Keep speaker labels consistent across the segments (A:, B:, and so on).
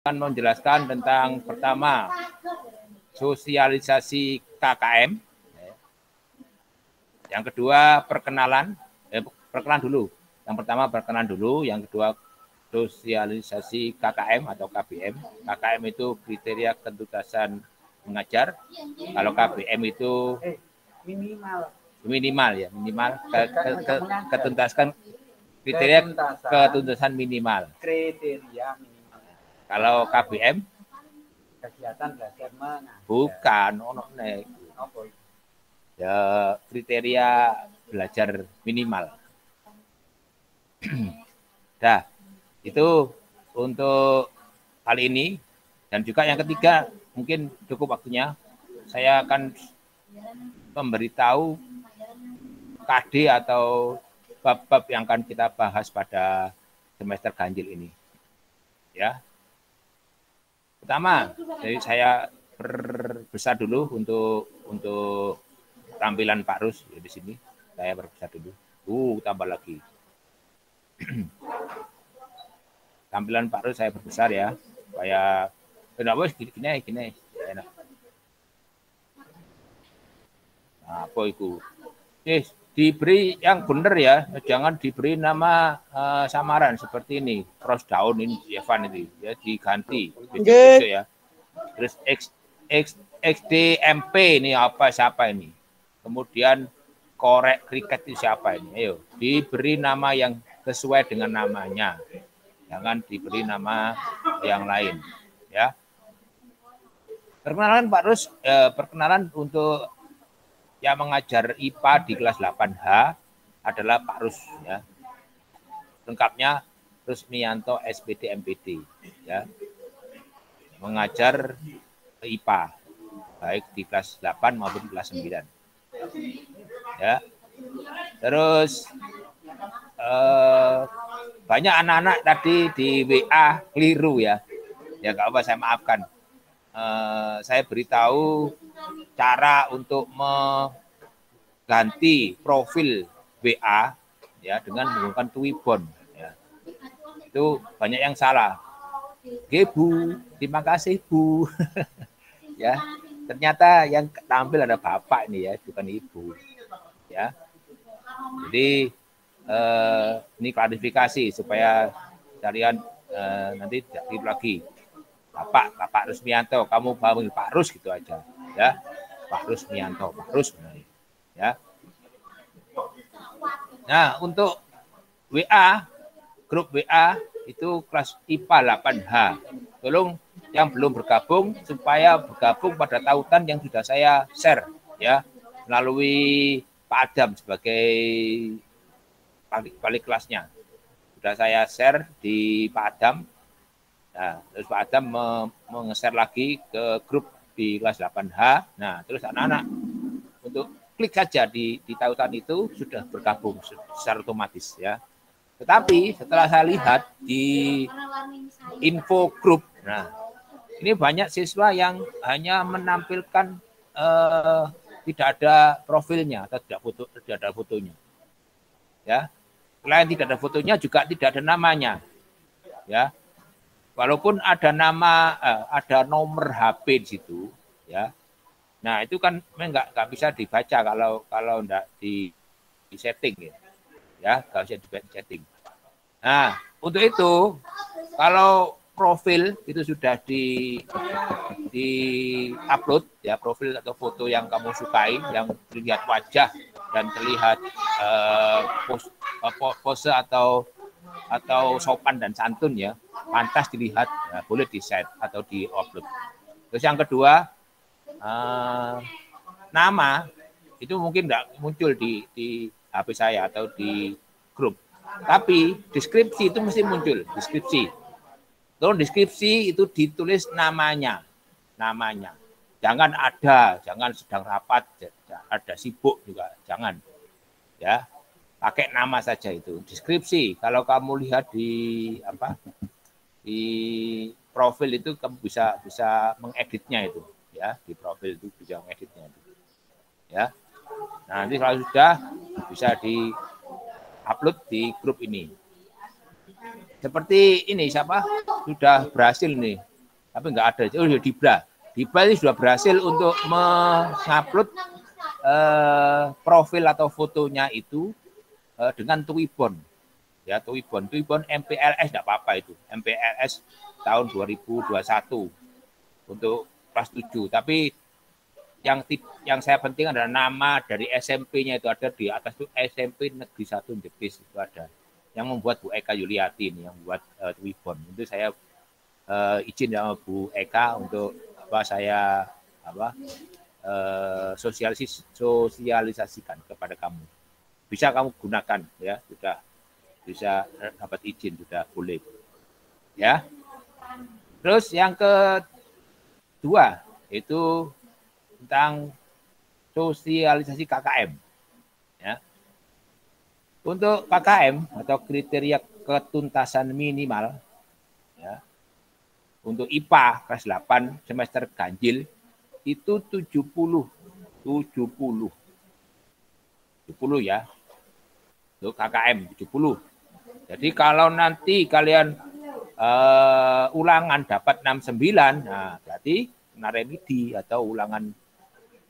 A: akan menjelaskan tentang pertama sosialisasi KKM. Yang kedua perkenalan dulu. Yang pertama perkenalan dulu, yang kedua sosialisasi KKM atau KBM. KKM itu kriteria ketuntasan mengajar. Kalau KBM itu minimal ketuntasan kriteria ketuntasan minimal. Kalau KBM
B: kegiatan belajar mengajar.
A: Bukan, ya kriteria belajar minimal. Dah, itu untuk kali ini. Dan juga yang ketiga, mungkin cukup waktunya. Saya akan memberitahu KD atau bab-bab yang akan kita bahas pada semester ganjil ini. Ya. Pertama, jadi saya perbesar dulu untuk tampilan Pak Rus ya, di sini. Saya perbesar dulu. Tambah lagi. Tampilan Pak Rus saya perbesar ya, supaya kenapa gini. Enak. Nah, apa itu? Diberi yang benar ya, jangan diberi nama samaran seperti ini. Cross down ini Evan ini ya, diganti besok ya. Terus XDMP ini siapa ini? Kemudian korek kriket itu siapa ini? Ayo, diberi nama yang sesuai dengan namanya. Jangan diberi nama yang lain ya. Perkenalan Pak Rus, perkenalan untuk yang mengajar IPA di kelas 8H adalah Pak Rus ya. Lengkapnya Rusmianto SPD MPD ya. Mengajar IPA baik di kelas 8 maupun kelas 9. Ya. Terus banyak anak-anak tadi di WA keliru ya. Ya enggak apa, saya maafkan. Saya beritahu cara untuk mengganti profil WA ya dengan menggunakan Twibbon ya. Itu banyak yang salah. Bu, terima kasih Bu. Ya, ternyata yang tampil ada Bapak ini ya, bukan Ibu. Ya. Jadi ini klarifikasi supaya kalian nanti tidak keliru lagi. Bapak Rusmianto, kamu panggil Pak Rus gitu aja ya. Pak Rusmianto, Pak Rus ya. Nah, untuk WA, grup WA itu kelas IPA 8H. Tolong yang belum bergabung supaya bergabung pada tautan yang sudah saya share ya melalui Pak Adam sebagai wali kelasnya. Sudah saya share di Pak Adam. Nah, terus Pak Adam meng-share lagi ke grup di kelas 8H. Nah, terus anak-anak untuk klik saja di tautan itu sudah bergabung secara otomatis ya. Tetapi setelah saya lihat di info grup, nah ini banyak siswa yang hanya menampilkan tidak ada profilnya atau tidak ada fotonya. Ya. Selain tidak ada fotonya juga tidak ada namanya. Ya. Walaupun ada nama, ada nomor HP di situ, ya. Nah itu kan nggak bisa dibaca kalau nggak di setting ya, nggak bisa di setting. Nah untuk itu kalau profil itu sudah di upload ya, profil atau foto yang kamu sukai, yang terlihat wajah dan terlihat pose atau sopan dan santun ya, pantas dilihat, ya, boleh di-set atau di-upload. Terus yang kedua, nama itu mungkin enggak muncul di HP saya atau di grup. Tapi deskripsi itu mesti muncul, deskripsi. Tolong deskripsi itu ditulis namanya. Jangan sedang rapat, ada sibuk juga, jangan. Ya. Pakai nama saja itu. Deskripsi, kalau kamu lihat di profil itu kamu bisa mengeditnya itu, ya. Di profil itu bisa mengeditnya itu. Ya. Nah, nanti kalau sudah bisa di-upload di grup ini. Seperti ini siapa? Sudah berhasil nih tapi nggak ada. Oh, Dibra. Dibra ini sudah berhasil untuk mengupload profil atau fotonya itu dengan Twibbon. Ya, Twibbon MPLS enggak apa-apa itu. MPLS tahun 2021 untuk kelas 7. Tapi yang saya penting adalah nama dari SMP-nya itu ada di atas itu SMP Negeri 1 Jepis itu ada. Yang membuat Bu Eka Yuliati ini yang membuat Twibbon. Itu saya izin sama Bu Eka untuk saya sosialisasikan kepada kamu. Bisa kamu gunakan ya, sudah bisa dapat izin, sudah boleh. Ya. Terus yang kedua itu tentang sosialisasi KKM. Ya. Untuk KKM atau kriteria ketuntasan minimal, ya, untuk IPA kelas 8 semester ganjil itu 70 ya. Untuk KKM 70. Jadi kalau nanti kalian ulangan dapat 69, nah berarti kena remedi atau ulangan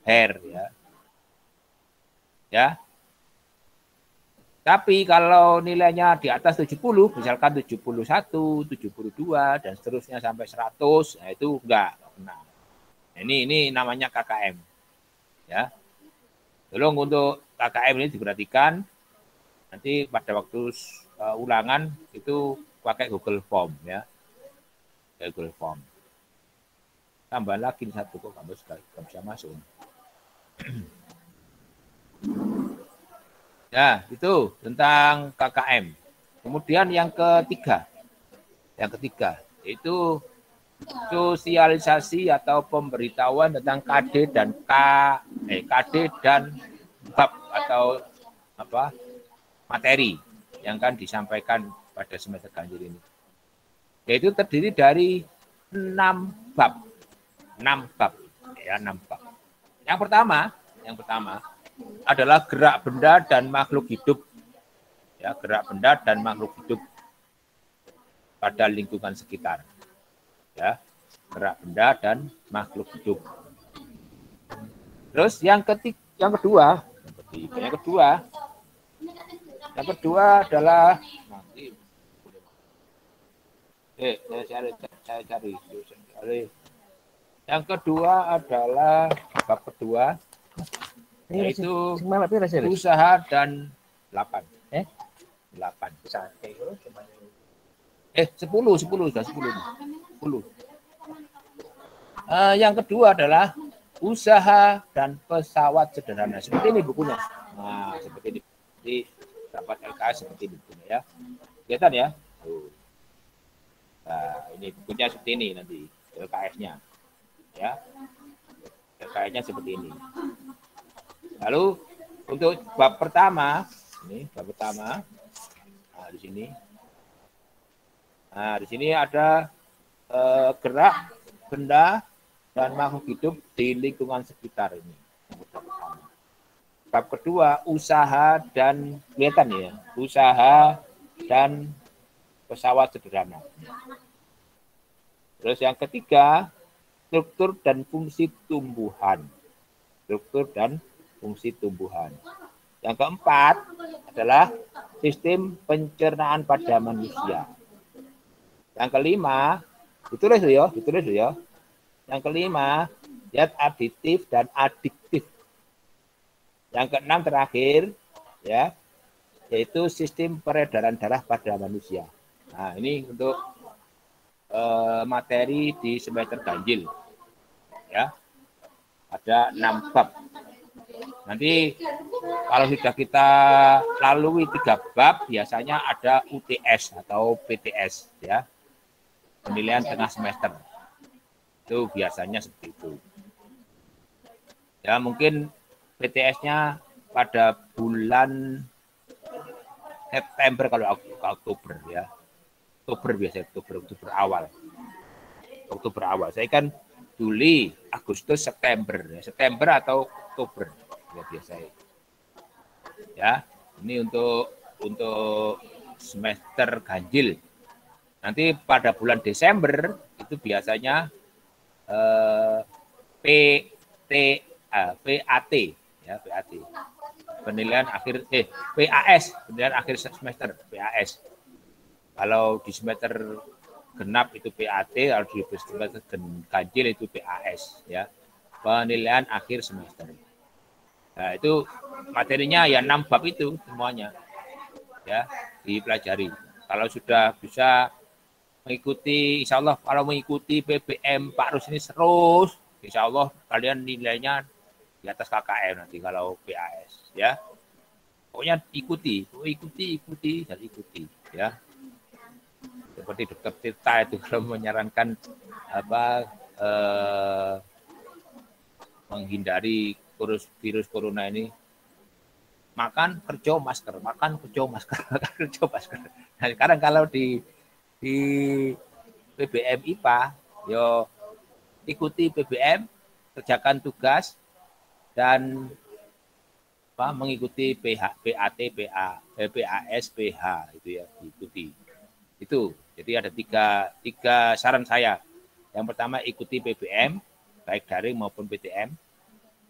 A: HER ya. Ya. Tapi kalau nilainya di atas 70, misalkan 71, 72 dan seterusnya sampai 100, nah itu enggak kena. Ini namanya KKM. Ya. Tolong untuk KKM ini diperhatikan. Nanti pada waktu ulangan itu pakai Google Form ya. Google Form. Tambah lagi satu kok kamu sekali bisa masuk. Ya, itu tentang KKM. Kemudian yang ketiga itu sosialisasi atau pemberitahuan tentang KD dan bab atau materi yang kan disampaikan pada semester ganjil ini. Yaitu terdiri dari 6 bab. 6 bab. Yang pertama adalah gerak benda dan makhluk hidup. Ya, gerak benda dan makhluk hidup pada lingkungan sekitar. Ya, gerak benda dan makhluk hidup. Terus yang kedua adalah saya cari. Yang kedua adalah bab kedua yaitu usaha dan 8. 8. 10 sudah 10. Yang kedua adalah usaha dan pesawat sederhana. Seperti ini bukunya. Nah, seperti ini. Jadi dapat LKS seperti ini bukunya ya. Kelihatan ya? Nah, ini bukunya seperti ini nanti LKS-nya. Ya. LKS-nya seperti ini. Lalu untuk bab pertama, ini bab pertama. Nah, di sini. Nah, di sini ada gerak benda dan makhluk hidup di lingkungan sekitar ini. Bab kedua, usaha dan kelihatan ya, usaha dan pesawat sederhana. Terus yang ketiga, struktur dan fungsi tumbuhan. Struktur dan fungsi tumbuhan. Yang keempat adalah sistem pencernaan pada manusia. Yang kelima, ditulis ya. Yang kelima, zat aditif dan adiktif. Yang keenam terakhir, ya, yaitu sistem peredaran darah pada manusia. Nah, ini untuk materi di semester ganjil. Ya, ada 6 bab. Nanti kalau sudah kita lalui 3 bab, biasanya ada UTS atau PTS, ya, penilaian tengah semester. Itu biasanya seperti itu. Ya, mungkin PTS-nya pada bulan September kalau Oktober ya. Oktober biasanya, Oktober awal. Saya kan Juli, Agustus, September. Ya. September atau Oktober ya biasanya. Ya, ini untuk semester ganjil. Nanti pada bulan Desember itu biasanya P T PAT ya, PAT. Penilaian akhir PAS, penilaian akhir semester, PAS. Kalau di semester genap itu PAT, kalau di semester ganjil itu PAS ya. Penilaian akhir semester. Nah, itu materinya ya 6 bab itu semuanya. Ya, dipelajari. Kalau sudah bisa mengikuti, insya Allah kalau mengikuti PBM Pak Rus ini terus, insya Allah kalian nilainya di atas KKM nanti kalau PAS ya. Pokoknya ikuti dan ikuti ya. Seperti Dokter Tirta itu kalau menyarankan menghindari virus corona ini, makan kerja masker. Nah, sekarang kalau di PBM IPA, yo ikuti PBM, kerjakan tugas dan mengikuti PAT, PAS, PH itu ya, diikuti. Itu. Jadi ada tiga saran saya. Yang pertama ikuti PBM, baik daring maupun PTM.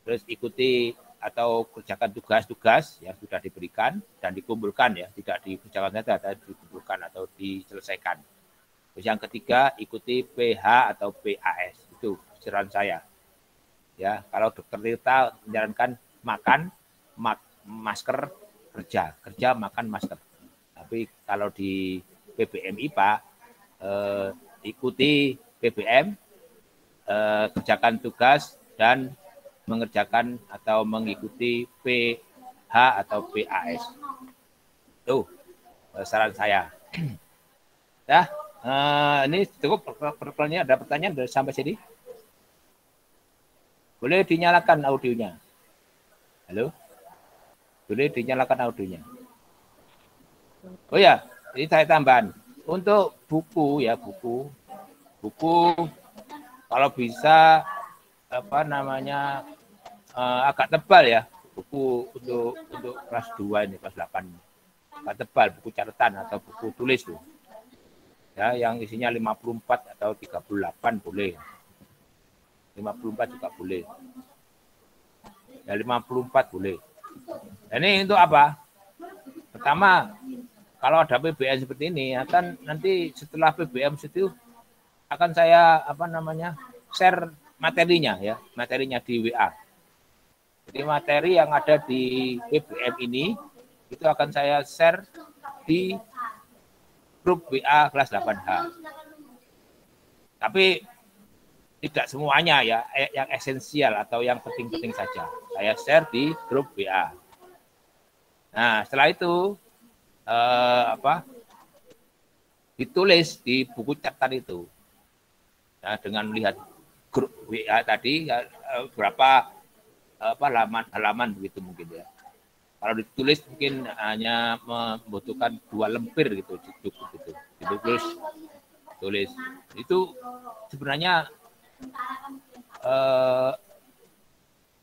A: Terus ikuti atau kerjakan tugas-tugas yang sudah diberikan dan dikumpulkan ya, tidak dikerjakan saja, tapi dikumpulkan atau diselesaikan. Terus yang ketiga ikuti PH atau PAS, itu saran saya. Ya, kalau Dokter Tirta menyarankan makan, masker, kerja makan masker. Tapi kalau di PBM IPA ikuti PBM, kerjakan tugas dan mengerjakan atau mengikuti PH atau PAS. Tuh saran saya. Ya, ini cukup perkenalannya. Ada pertanyaan dari sampai sini? Boleh dinyalakan audionya. Halo? Boleh dinyalakan audionya. Oh ya, ini saya tambahan. Untuk buku ya, buku kalau bisa agak tebal ya, buku untuk kelas 2 ini, kelas 8. Agak tebal, buku catatan atau buku tulis tuh. Ya, yang isinya 54 atau 38 boleh. 54 juga boleh. Ya 54 boleh. Ini untuk apa? Pertama, kalau ada PBM seperti ini, akan nanti setelah PBM itu akan saya share materinya ya, materinya di WA. Jadi materi yang ada di PBM ini itu akan saya share di grup WA kelas 8H. Tapi tidak semuanya ya, yang esensial atau yang penting-penting saja. Saya share di grup WA. Nah, setelah itu ditulis di buku catatan itu. Nah, dengan melihat grup WA tadi berapa halaman begitu mungkin ya. Kalau ditulis mungkin hanya membutuhkan 2 lembar gitu cukup gitu. Tulis. Itu sebenarnya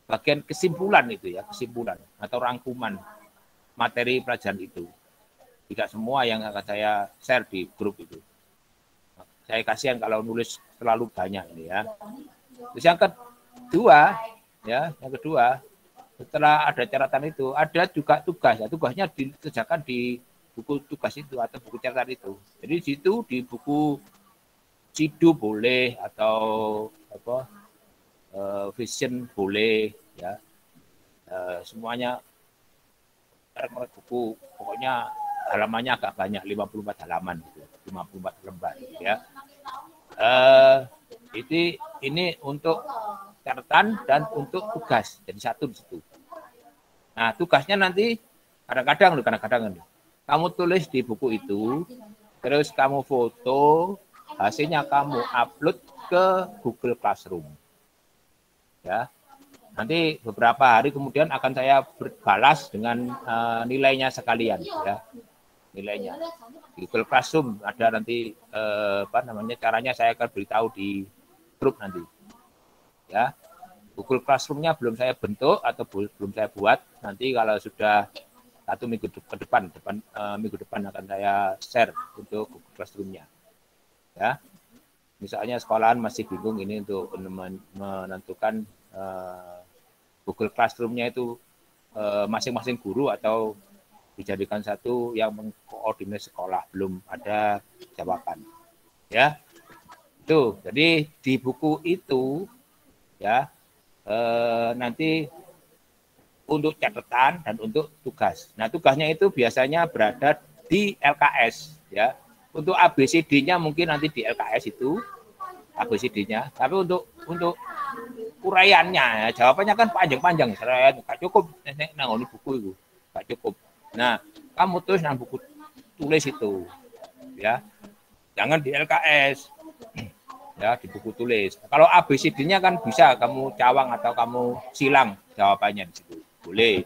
A: bagian kesimpulan itu ya, kesimpulan atau rangkuman materi pelajaran itu. Tidak semua yang akan saya share di grup itu. Saya kasihan kalau nulis terlalu banyak ini ya. Terus yang kedua, setelah ada catatan itu, ada juga tugas. Ya, tugasnya dikerjakan di buku tugas itu atau buku catatan itu. Jadi di situ di buku Cidu boleh atau Vision boleh ya. Semuanya buku, pokoknya halamannya agak banyak, 54 halaman gitu, 54 lembar ya. Ini untuk catatan dan untuk tugas, jadi satu di situ. Nah, tugasnya nanti kadang-kadang kamu tulis di buku itu, terus kamu foto, hasilnya kamu upload ke Google Classroom. Ya. Nanti beberapa hari kemudian akan saya balas dengan nilainya sekalian ya. Nilainya. Di Google Classroom ada nanti caranya saya akan beritahu di grup nanti. Ya. Google Classroom-nya belum saya bentuk atau belum saya buat. Nanti kalau sudah 1 minggu minggu depan akan saya share untuk Google Classroom-nya. Ya. Misalnya sekolahan masih bingung ini untuk menentukan Google Classroom-nya itu masing-masing guru atau dijadikan satu yang mengkoordinir sekolah, belum ada jawaban. Ya, itu. Jadi di buku itu ya nanti untuk catatan dan untuk tugas. Nah, tugasnya itu biasanya berada di LKS ya. Untuk ABCD-nya mungkin nanti di LKS itu ABCD-nya, tapi untuk uraiannya ya, jawabannya kan panjang-panjang, nggak cukup nangoni buku itu, nggak cukup. Nah, kamu tulis nang buku tulis itu ya, jangan di LKS ya, di buku tulis. Kalau ABCD-nya kan bisa kamu cawang atau kamu silang jawabannya di situ, boleh.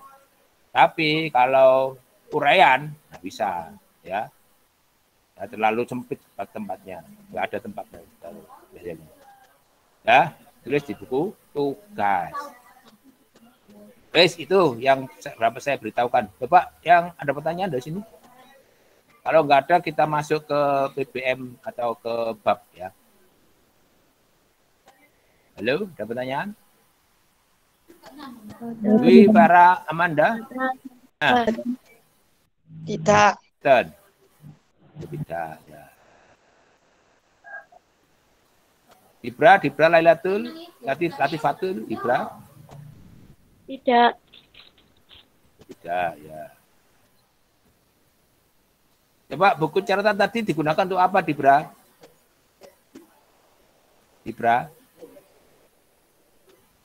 A: Tapi kalau uraian nggak bisa ya. Ya, terlalu sempit tempatnya, nggak ada tempatnya biasanya. Ya, tulis di buku tugas. Itu yang berapa saya beritahukan. Bapak yang ada pertanyaan dari sini? Kalau nggak ada, kita masuk ke PBM atau ke bab ya. Halo, ada pertanyaan? Dwi, para Amanda? Nah.
C: Tidak.
A: Tidak ya. Dibra Latifatul, Dibra?
C: Tidak.
A: Tidak ya. Coba buku catatan tadi digunakan untuk apa, Dibra? Dibra?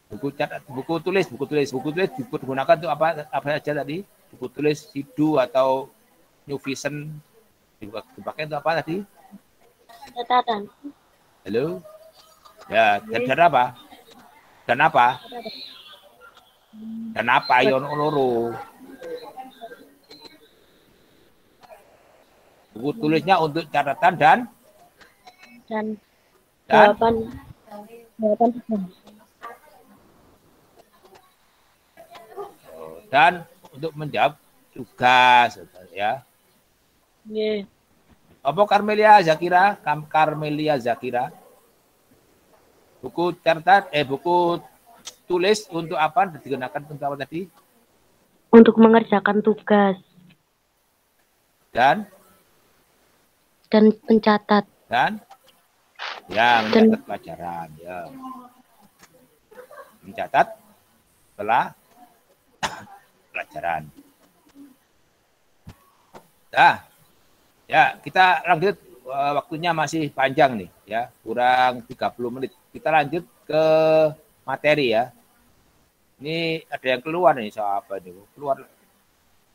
A: Buku tulis digunakan untuk apa saja tadi? Buku tulis Sidu atau New Vision dipakai untuk apa tadi?
C: Catatan.
A: Halo? Ya, dan apa? Dan apa? Dan apa? Yon loro. Buku tulisnya untuk catatan dan
C: jawaban
A: dan untuk menjawab tugas ya.
C: Yeah.
A: Apa Karmelia Zakira? Buku catatan buku tulis untuk apa digunakan untuk apa tadi?
C: Untuk mengerjakan tugas.
A: Dan
C: mencatat.
A: Dan ya, mencatat pelajaran ya. Mencatat setelah pelajaran. Nah, ya kita lanjut, waktunya masih panjang nih ya, kurang 30 menit. Kita lanjut ke materi ya. Ini ada yang keluar nih, siapa ini?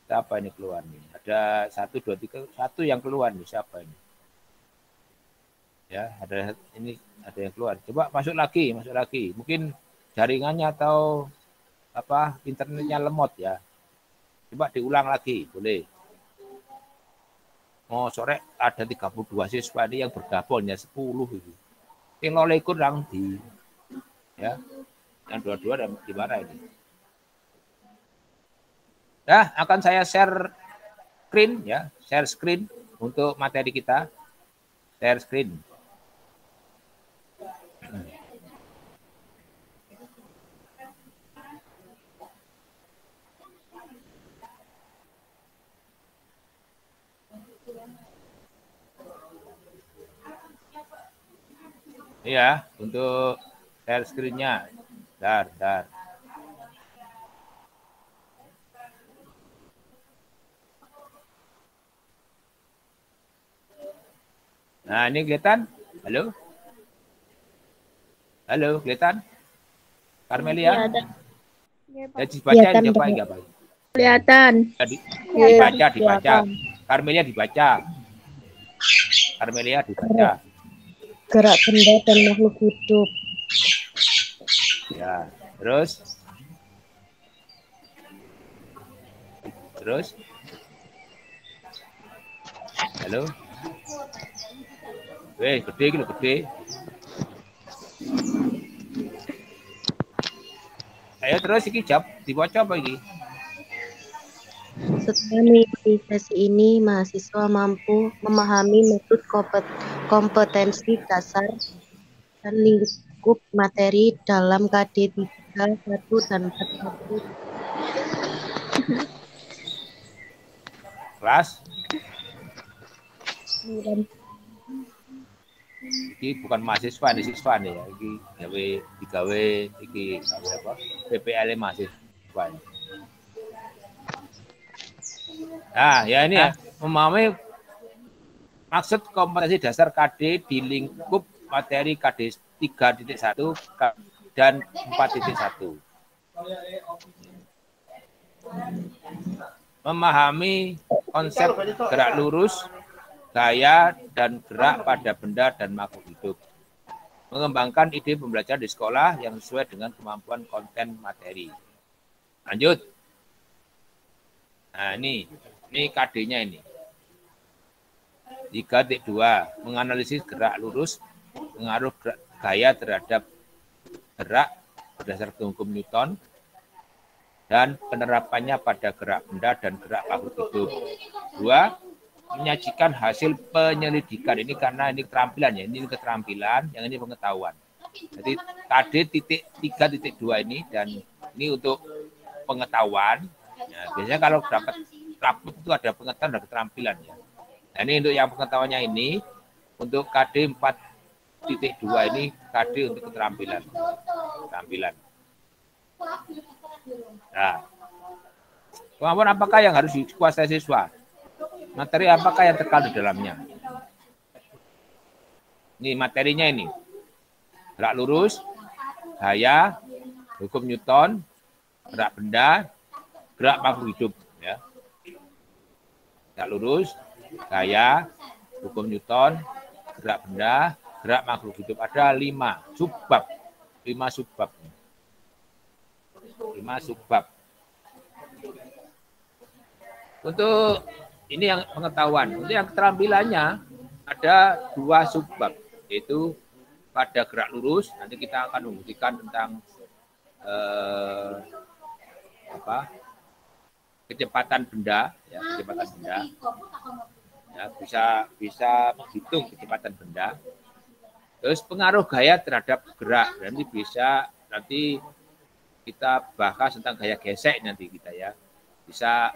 A: Siapa ini keluar nih? Ada 1, 2, 3, 1 yang keluar nih, siapa ini? Ya, ada yang keluar. Coba masuk lagi. Mungkin jaringannya atau apa internetnya lemot ya. Coba diulang lagi, boleh. Sore ada 32 siswa ini yang bergabung ya 10 itu. Yang oleh kurang di ya. Yang dua-dua dan gimana ini? Nah, akan saya share screen untuk materi kita. Share screen. Iya, untuk share screen-nya. Dar. Nah, ini kelihatan? Halo, kelihatan? Karmelia? Ya, dibaca enggak Pak?
C: Kelihatan.
A: Dibaca. Karmelia dibaca.
C: Gerak benda dan makhluk hidup.
A: Ya, terus? Halo? Gede. Ayo terus iki jawab, dibaca apa iki?
C: Setelah mengikuti sesi ini, mahasiswa mampu memahami metode kompetensi dasar dan lingkup materi dalam KD 3, 1 dan 41.
A: Kelas?
C: 9.
A: Iki bukan mahasiswa, ini siswa nih ya. Iki digawe iki gawe apa? PPL mahasiswa. Nah, ya ini ya, memahami maksud kompetensi dasar KD di lingkup materi KD 3.1 dan 4.1. Memahami konsep gerak lurus, gaya, dan gerak pada benda dan makhluk hidup. Mengembangkan ide pembelajaran di sekolah yang sesuai dengan kemampuan konten materi. Lanjut. Nah, ini KD-nya ini. 3.2, menganalisis gerak lurus, pengaruh gaya terhadap gerak berdasarkan hukum Newton, dan penerapannya pada gerak benda dan gerak makhluk hidup. 2, menyajikan hasil penyelidikan. Ini karena ini keterampilan ya, ini keterampilan, yang ini pengetahuan. Jadi KD 3.2 ini, dan ini untuk pengetahuan. Ya, biasanya kalau dapat rapot itu ada pengetahuan dan keterampilan ya. Nah, ini untuk yang pengetahuannya ini, untuk KD 4.2 ini KD untuk keterampilan. Nah, kemampuan apakah yang harus dikuasai siswa? Materi apakah yang terkandung di dalamnya? Ini materinya ini. Gerak lurus, gaya, hukum Newton, gerak benda, gerak makhluk hidup. Ya. Gerak lurus, gaya, hukum Newton, gerak benda, gerak makhluk hidup. Ada 5 subbab. 5 subbab. Untuk ini yang pengetahuan. Untuk yang keterampilannya ada 2 subbab, yaitu pada gerak lurus. Nanti kita akan membuktikan tentang kecepatan benda, ya, kecepatan benda. Ya, bisa menghitung kecepatan benda. Terus pengaruh gaya terhadap gerak. Nanti kita bahas tentang gaya gesek nanti kita ya. Bisa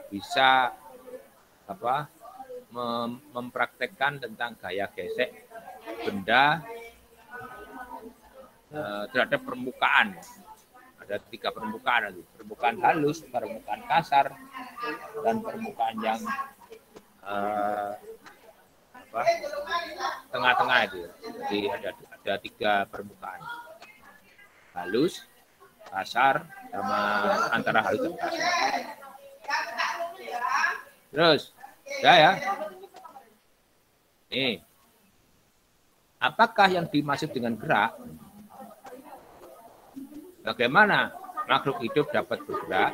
A: mempraktekkan tentang gaya gesek benda terhadap permukaan. Ada 3 permukaan nanti. Permukaan halus, permukaan kasar, dan permukaan yang tengah-tengah itu. Jadi ada 3 permukaan. Halus, kasar, sama antara halus dan kasar. Terus, ya. Nih, apakah yang dimaksud dengan gerak? Bagaimana makhluk hidup dapat bergerak?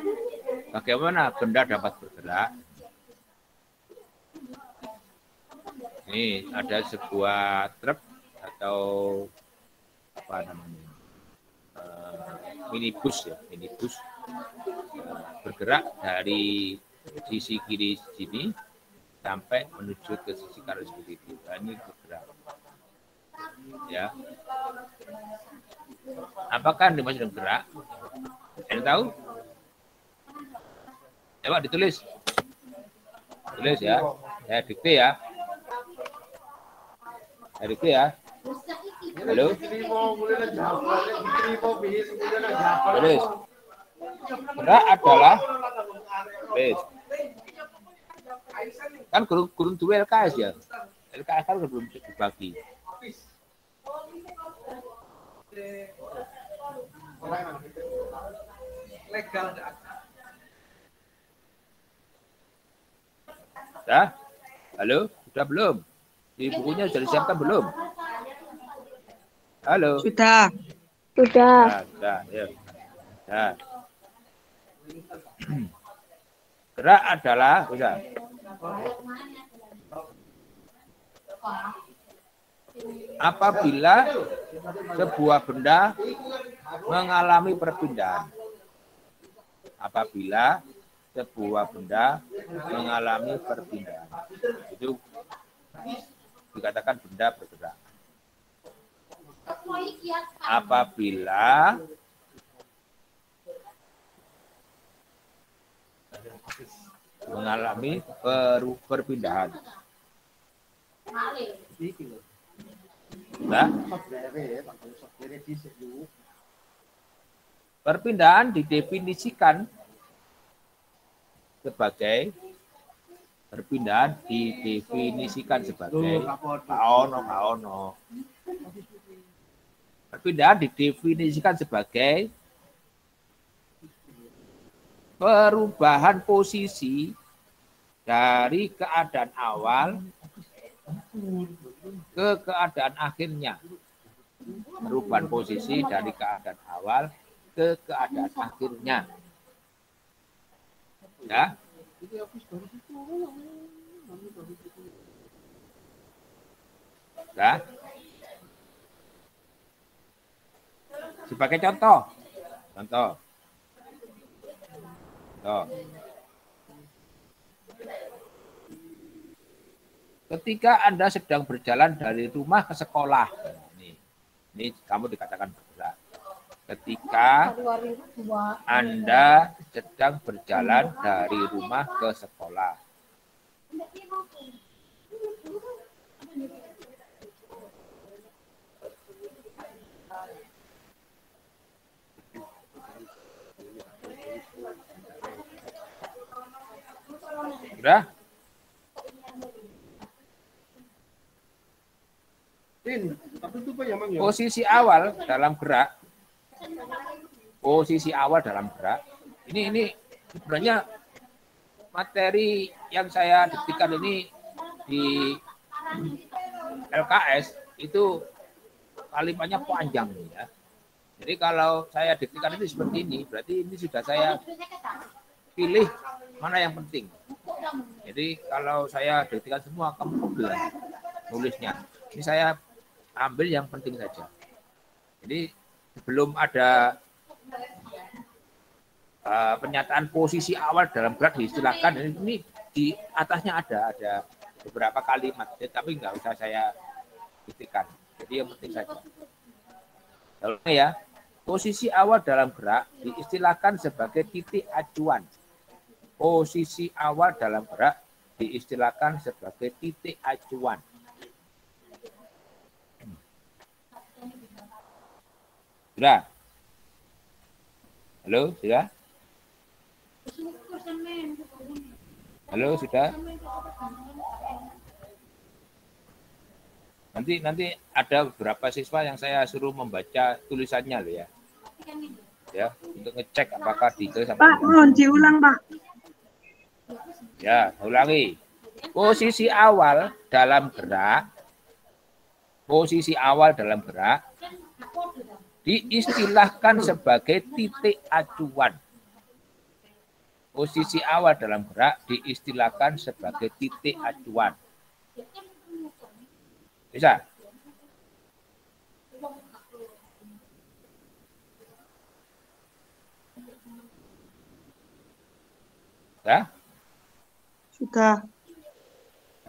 A: Bagaimana benda dapat bergerak? Ini ada sebuah truk atau apa namanya, minibus ya, bergerak dari sisi kiri sini sampai menuju ke sisi kanan seperti itu. Nah, ini bergerak. Ya. Apakah yang dimaksud dengan gerak? Anda tahu? Coba ditulis. Tulis ya. Saya dikte ya. Halo. Tulis. Gerak adalah kan kurun dua LKS ya. LKS kan belum dibagi. Legal. Dah? Halo, sudah belum? Di bukunya sudah disiapkan belum? Halo.
C: Sudah.
A: Sudah, ya. Nah. Gerak adalah apabila sebuah benda mengalami perpindahan. Apabila sebuah benda mengalami perpindahan. Itu dikatakan benda bergerak. Apabila mengalami perpindahan. Nah, perpindahan didefinisikan sebagai perpindahan didefinisikan sebagai perubahan posisi dari keadaan awal ke keadaan akhirnya. Perubahan posisi dari keadaan awal ke keadaan akhirnya. Ya. Ya. Sebagai contoh. Ketika Anda sedang berjalan dari rumah ke sekolah, ini kamu dikatakan bergerak. Ketika Anda sedang berjalan dari rumah ke sekolah. Sudah? Posisi awal dalam gerak. Ini sebenarnya materi yang saya diktikan ini di LKS itu kalimatnya panjang ya. Jadi kalau saya diktikan ini seperti ini, berarti ini sudah saya pilih mana yang penting. Jadi kalau saya diktikan semua, kamu pelan nulisnya. Ini saya ambil yang penting saja. Jadi sebelum ada pernyataan posisi awal dalam gerak diistilahkan, ini di atasnya ada beberapa kalimat, tapi nggak usah saya diktikan. Jadi yang penting saja. Ya, posisi awal dalam gerak diistilahkan sebagai titik acuan. Posisi awal dalam gerak diistilahkan sebagai titik acuan. Sudah? Halo, sudah? Halo, sudah? Nanti ada beberapa siswa yang saya suruh membaca tulisannya loh ya. Ya, untuk ngecek apakah detail sampai.
D: Pak, mohon diulang, Pak.
A: Ya, ulangi. Posisi awal dalam gerak diistilahkan sebagai titik acuan. Posisi awal dalam gerak diistilahkan sebagai titik acuan. Bisa? Ya?
D: Sudah.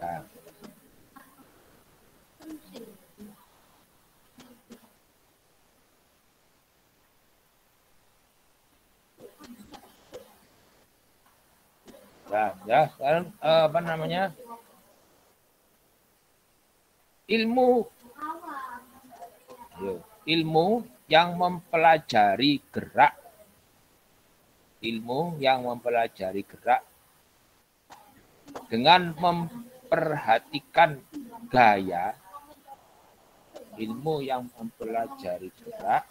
A: Nah. Ya, sekarang apa namanya? Ilmu yang mempelajari gerak. Ilmu yang mempelajari gerak dengan memperhatikan gaya. Ilmu yang mempelajari gerak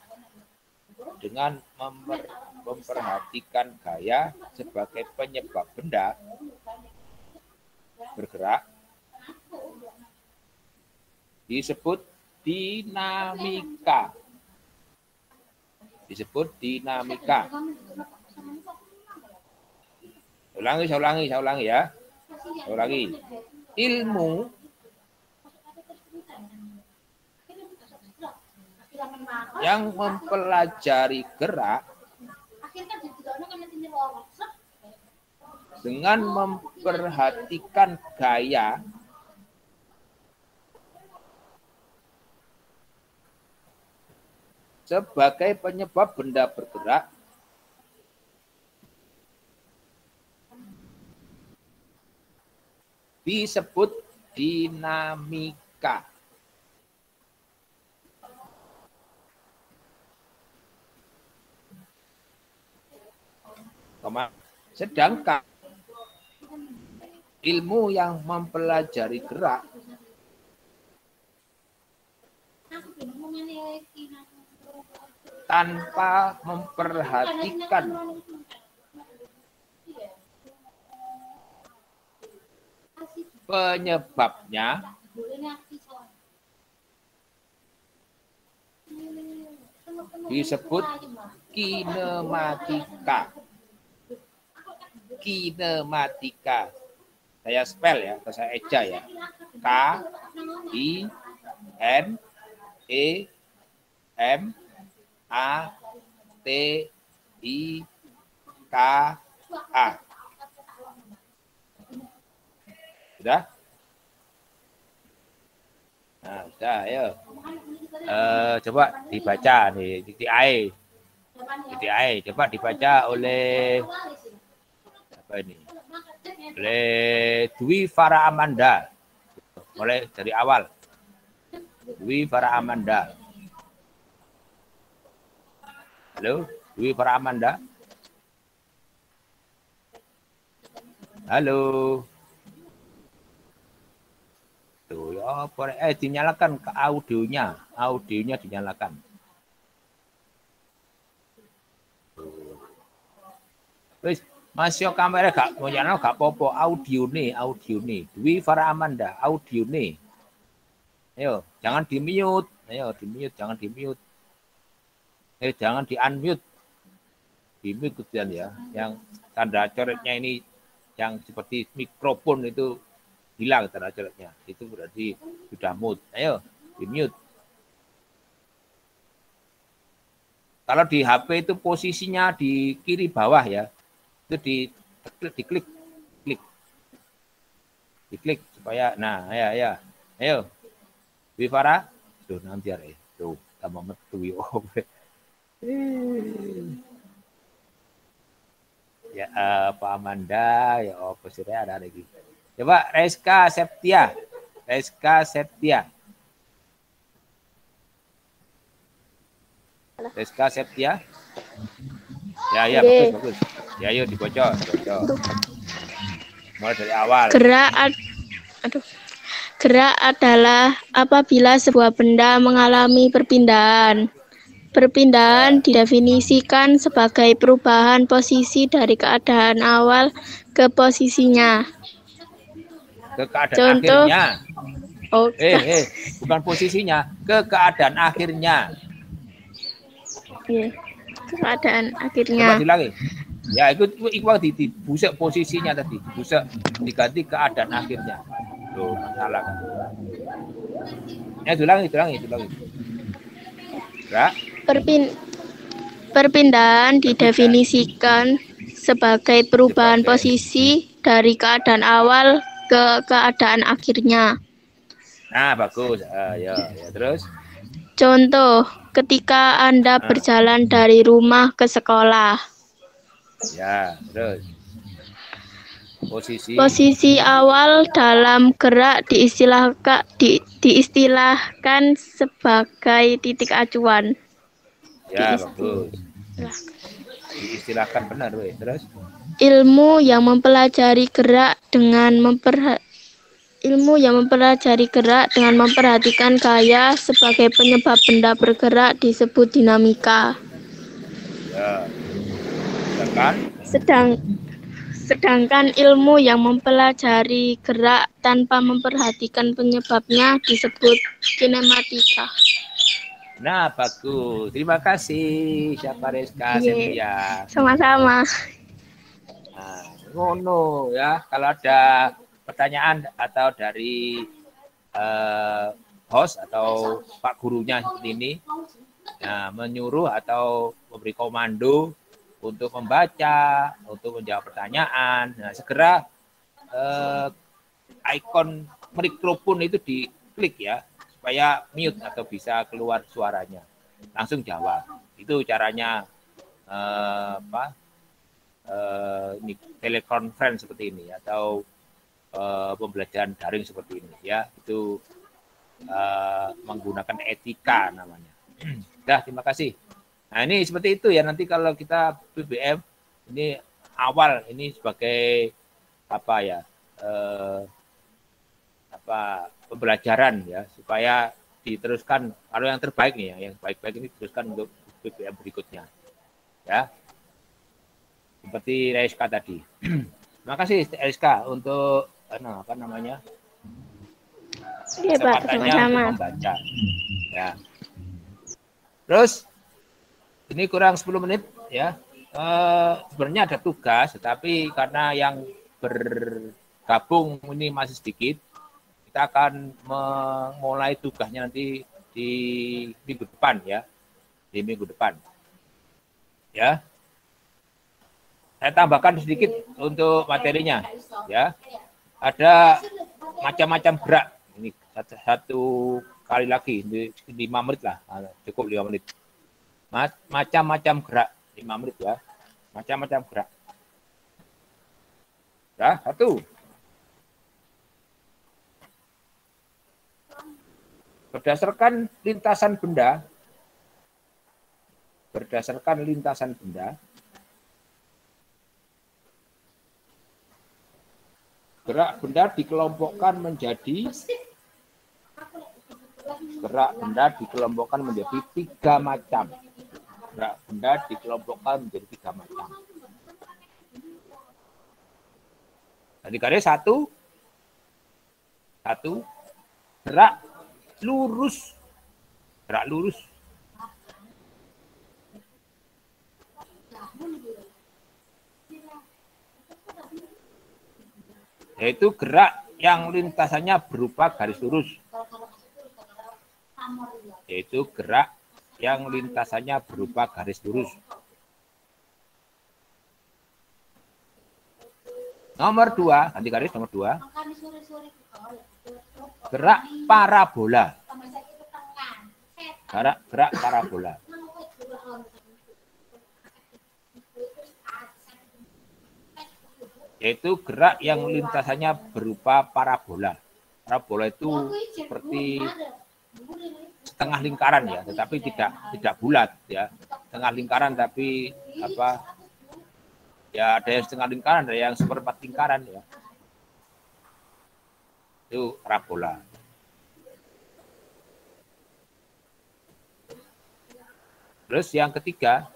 A: dengan memperhatikan gaya sebagai penyebab benda bergerak disebut dinamika. Saya ulangi ya. Ilmu yang mempelajari gerak dengan memperhatikan gaya sebagai penyebab benda bergerak disebut dinamika. Sedangkan ilmu yang mempelajari gerak tanpa memperhatikan penyebabnya disebut kinematika. Kinematika. Saya spell ya, atau saya eja ya. K I N E M A T I K A. Sudah? Nah, sudah, ayo. Coba dibaca nih, titik A. Coba dibaca oleh apa ini? Oleh Dwi Fara Amanda. Mulai dari awal. Dwi Fara Amanda. Halo, Dwi Fara Amanda. Halo. Tuh, ya, dinyalakan ke audionya. Audionya dinyalakan. Wis, masih kamera gak mau nyala gak popo audio nih. Dwi Fara Amanda, audio nih. Ayo, jangan di-mute. Jangan di-mute. Jangan di-unmute. Di-mute kemudian ya. Yang tanda coretnya ini yang seperti mikrofon itu hilang tanda coretnya. Itu berarti sudah mute. Ayo, di-mute. Kalau di HP itu posisinya di kiri bawah ya. Itu diklik supaya ya. Ayo. Wifara, tuh nanti ya. Tuh, tambah metu yo. Ya, Pak Amanda, ya apa sih ada lagi. Coba Reska Septia. Ya, bagus. Ya, ayo dibocor. Mulai dari awal.
E: Gerak adalah apabila sebuah benda mengalami perpindahan. Perpindahan didefinisikan sebagai perubahan posisi dari keadaan awal ke posisinya.
A: Ke keadaan akhirnya. Bukan posisinya, ke keadaan akhirnya.
E: Keadaan akhirnya.
A: Coba diulangi. Ya, ikut dibusek posisinya tadi. Dibusek diganti keadaan akhirnya. Loh, salah kan. Diulangi. Ya.
E: Perpindahan didefinisikan sebagai perubahan posisi dari keadaan awal ke keadaan akhirnya.
A: Nah, bagus. Ya, terus.
E: Contoh, ketika Anda berjalan dari rumah ke sekolah.
A: Ya, terus.
E: Posisi awal dalam gerak diistilahkan sebagai titik acuan.
A: Ya, bagus. Diistilahkan benar, weh. Terus?
E: Ilmu yang mempelajari gerak dengan memperhatikan gaya sebagai penyebab benda bergerak disebut dinamika.
A: Ya.
E: Sedangkan ilmu yang mempelajari gerak tanpa memperhatikan penyebabnya disebut kinematika.
A: Nah, bagus. Terima kasih, siapa Reska Septia.
E: Sama-sama.
A: Nah, ngono ya. Kalau ada pertanyaan atau dari host atau Pak gurunya ini menyuruh atau memberi komando untuk membaca, untuk menjawab pertanyaan, segera ikon mikrofon itu diklik ya, supaya mute atau bisa keluar suaranya. langsung jawab. Itu caranya ini telekonferensi seperti ini atau pembelajaran daring seperti ini ya. Itu menggunakan etika namanya. Dah, terima kasih. Nah, ini seperti itu ya, nanti kalau kita BBM ini awal ini sebagai apa ya, pembelajaran ya, supaya diteruskan kalau yang terbaik nih ya, yang baik-baik ini diteruskan untuk BBM berikutnya ya, seperti Rizka tadi. Terima kasih Rizka untuk apa namanya,
E: Iya Pak,
A: kesempatannya
E: sama-sama.
A: untuk membaca ya. Terus ini kurang 10 menit ya. Sebenarnya ada tugas, tetapi karena yang bergabung ini masih sedikit, kita akan memulai tugasnya nanti di minggu depan ya, di minggu depan. Ya, saya tambahkan sedikit untuk materinya ya. Ada macam-macam gerak. Ini satu kali lagi, 5 menit lah, cukup 5 menit. Macam-macam gerak, 5 menit ya. Macam-macam gerak. Ya, satu. Berdasarkan lintasan benda, gerak benda dikelompokkan menjadi 3 macam. Gerak benda dikelompokkan menjadi 3 macam. Tadi garis satu, gerak lurus. Yaitu gerak yang lintasannya berupa garis lurus. Nomor 2, ganti garis nomor 2. Gerak parabola. Gerak parabola. Yaitu gerak yang lintasannya berupa parabola. Parabola itu seperti setengah lingkaran ya, tetapi tidak bulat ya. Setengah lingkaran tapi apa? Ya ada yang setengah lingkaran, ada yang seperempat lingkaran ya. Itu parabola. Terus yang ketiga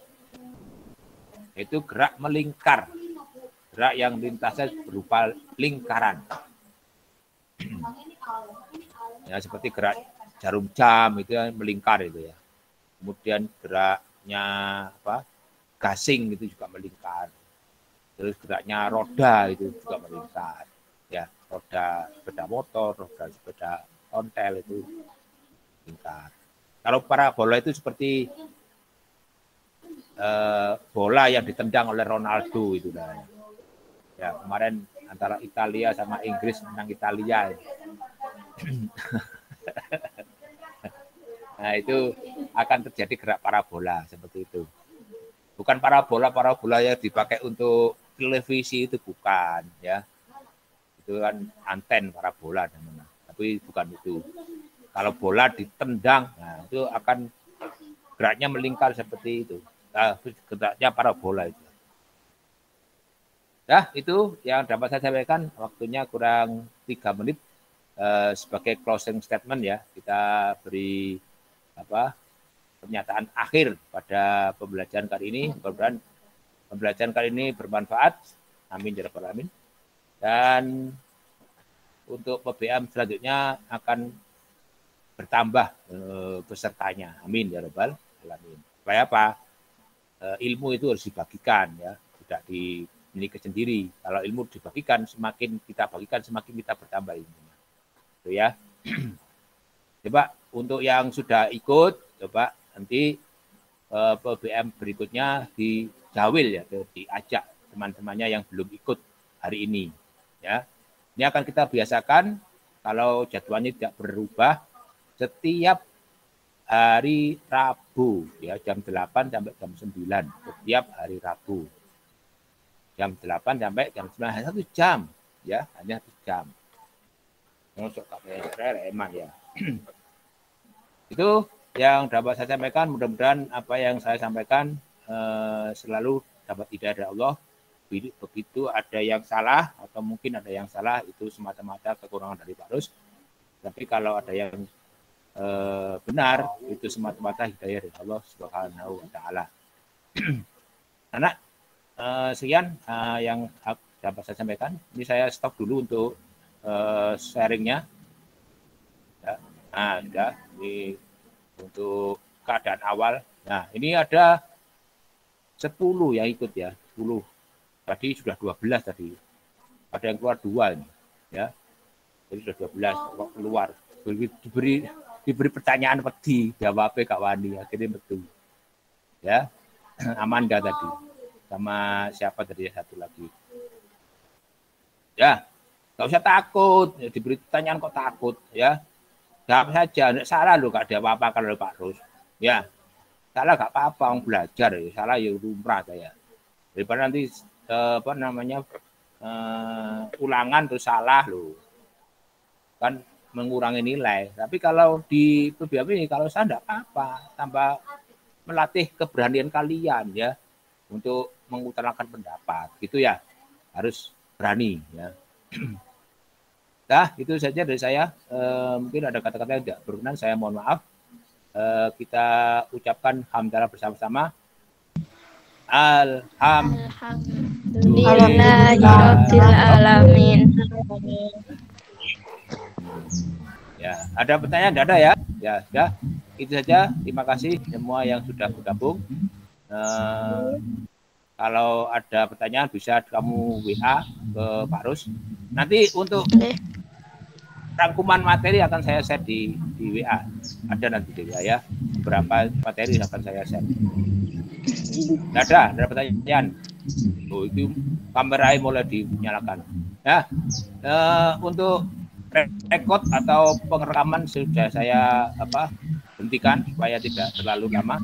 A: yaitu gerak melingkar. Gerak yang lintasnya berupa lingkaran. Ya seperti gerak jarum jam itu yang melingkar itu ya. Kemudian geraknya gasing itu juga melingkar. Terus geraknya roda itu juga melingkar. Ya, roda sepeda motor, roda sepeda ontel itu melingkar. Kalau parabola itu seperti bola yang ditendang oleh Ronaldo itu dah. Ya, kemarin antara Italia sama Inggris menang Italia. Nah, itu akan terjadi gerak parabola seperti itu. Bukan parabola yang dipakai untuk televisi, itu bukan ya. Itu kan anten parabola namanya. Tapi bukan itu. Kalau bola ditendang, nah itu akan geraknya melingkar seperti itu. Nah, geraknya parabola itu. Nah, itu yang dapat saya sampaikan. Waktunya kurang 3 menit sebagai closing statement ya. Kita beri pernyataan akhir pada pembelajaran kali ini. Mudah-mudahan pembelajaran kali ini bermanfaat. Amin ya rabbal alamin. Dan untuk PBM selanjutnya akan bertambah pesertanya. Amin ya rabbal alamin. Supaya apa? Ilmu itu harus dibagikan ya, tidak dimiliki sendiri. Kalau ilmu dibagikan, semakin kita bagikan, semakin kita bertambah ilmunya. Itu ya. Coba untuk yang sudah ikut, coba nanti PBM berikutnya dijawil ya, diajak teman-temannya yang belum ikut hari ini. Ya, ini akan kita biasakan kalau jadwalnya tidak berubah, setiap hari Rabu ya, jam 8 sampai jam 9 setiap hari Rabu. Jam 8 sampai jam 9, hanya 1 jam ya, hanya 1 jam. Masuk KPR eman ya. Itu yang dapat saya sampaikan. Mudah-mudahan apa yang saya sampaikan selalu dapat hidayah dari Allah. Begitu ada yang salah atau mungkin ada yang salah, itu semata-mata kekurangan dari Pak Rus. Tapi kalau ada yang benar, itu semata-mata hidayah dari Allah Subhanahu wa taala. Anak, sekian yang dapat saya sampaikan. Ini saya stop dulu untuk sharingnya. Ya. Nah, sudah ini untuk keadaan awal. Nah, ini ada 10 yang ikut ya, 10. Tadi sudah 12 tadi. Ada yang keluar 2 ini, ya. Jadi sudah 12 kok keluar. Diberi pertanyaan pedi, jawabnya Kak Wani, akhirnya betul. Ya. Amanda tadi. Sama siapa tadi satu lagi. Ya. Enggak usah takut, diberi pertanyaan kok takut, ya. Jawab saja, enggak salah loh, enggak ada apa-apa kalau Pak Rus. Ya. Salah enggak apa-apa, orang belajar ya. Salah ya lumrah saya. Daripada nanti ulangan terus salah loh, kan mengurangi nilai. Tapi kalau di PBM ini kalau saya enggak apa-apa, tambah melatih keberanian kalian ya untuk mengutarakan pendapat gitu ya, harus berani ya. Nah, itu saja dari saya. Mungkin ada kata-kata yang tidak berkenan, saya mohon maaf. Kita ucapkan hamdalah bersama-sama.
E: Alhamdulillahirobbilalamin.
A: Ya, ada pertanyaan? Tidak ada ya? Ya, sudah. Itu saja. Terima kasih semua yang sudah bergabung. Kalau ada pertanyaan bisa kamu WA ke Pak Rus. Nanti untuk rangkuman materi akan saya share di WA. Ada nanti di WA ya. Beberapa materi akan saya share. Tidak ada pertanyaan. Oh, itu kameranya mulai dinyalakan. Ya, untuk rekod atau pengerekaman sudah saya hentikan supaya tidak terlalu lama.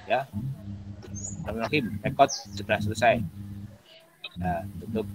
A: Ya, rekod sudah selesai. Nah, tutup.